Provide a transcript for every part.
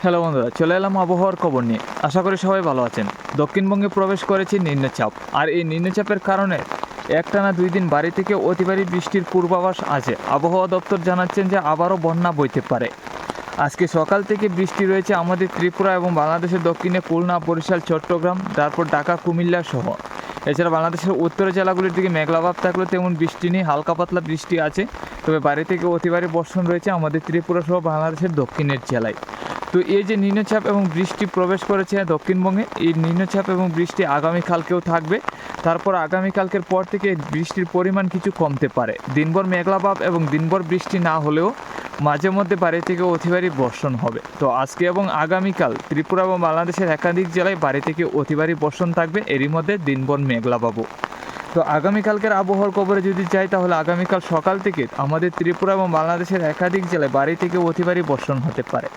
Hello বন্ধুরা, চলে এলাম আবহাওয়ার খবর নিয়ে। আশা করি সবাই ভালো আছেন। দক্ষিণবঙ্গে প্রবেশ করেছে নিম্নচাপ, আর এই নিম্নচাপের কারণে একটানা 2 দিন ভারী থেকে অতি ভারী বৃষ্টির পূর্বাভাস আছে। আবহাওয়া দপ্তর জানাচ্ছেন যে আবারও বন্যা বইতে পারে। আজকে সকাল থেকে বৃষ্টি রয়েছে আমাদের ত্রিপুরা এবং বাংলাদেশের দক্ষিণে খুলনা, বরিশাল, চট্টগ্রাম, তারপর ঢাকা, কুমিল্লা সহ। এছাড়া বাংলাদেশের উত্তরের জেলাগুলির দিকে মেঘলাভাব থাকলেও তেমন বৃষ্টি নেই, হালকা পাতলা বৃষ্টি আছে। তবে ভারী থেকে অতি ভারী বর্ষণ রয়েছে আমাদের ত্রিপুরা সহ বাংলাদেশের দক্ষিণের জেলায়। তো এই যে নিম্নচাপ এবং বৃষ্টি প্রবেশ করেছে দক্ষিণবঙ্গে, এই নিম্নচাপ এবং বৃষ্টি আগামীকালকেও থাকবে। তারপর আগামীকালকের পর থেকে বৃষ্টির পরিমাণ কিছু কমতে পারে। দিনভর মেঘলাভাব এবং দিনভর বৃষ্টি না হলেও মাঝে মধ্যে ভারী থেকে অতি ভারী বর্ষণ হবে। তো আজকে এবং আগামীকাল ত্রিপুরা এবং বাংলাদেশের একাধিক জেলায় ভারী থেকে অতি ভারী বর্ষণ থাকবে, এরই মধ্যে দিনভর মেঘলাভাবও। তো আগামীকালকের আবহাওয়ার খবরে যদি যাই, তাহলে আগামীকাল সকাল থেকে আমাদের ত্রিপুরা এবং বাংলাদেশের একাধিক জেলায় ভারী থেকে অতি ভারী বর্ষণ হতে পারে।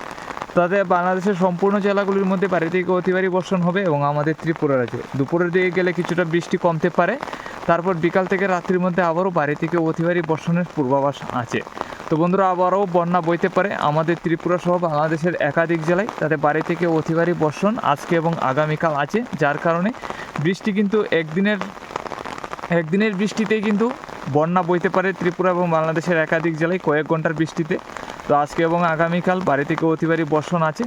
তাতে বাংলাদেশের সম্পূর্ণ জেলাগুলির মধ্যে ভারী থেকে অতি ভারী বর্ষণ হবে এবং আমাদের ত্রিপুরা রাজ্যে দুপুরের দিকে গেলে কিছুটা বৃষ্টি কমতে পারে। তারপর বিকাল থেকে রাত্রির মধ্যে আবারও ভারী থেকে অতি ভারী বর্ষণের পূর্বাভাস আছে। তো বন্ধুরা, আবারও বন্যা বইতে পারে আমাদের ত্রিপুরা সহ বাংলাদেশের একাধিক জেলায়। তাতে ভারী থেকে অতি ভারী বর্ষণ আজকে এবং আগামীকাল আছে, যার কারণে বৃষ্টি কিন্তু একদিনের বৃষ্টিতেই কিন্তু বন্যা বইতে পারে ত্রিপুরা এবং বাংলাদেশের একাধিক জেলায় কয়েক ঘন্টার বৃষ্টিতে। তো আজকে এবং আগামীকাল ভারী থেকে অতি ভারী বর্ষণ আছে,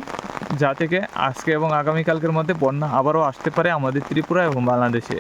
যা থেকে আজকে এবং আগামীকালকের মধ্যে বন্যা আবারও আসতে পারে আমাদের ত্রিপুরা এবং বাংলাদেশে।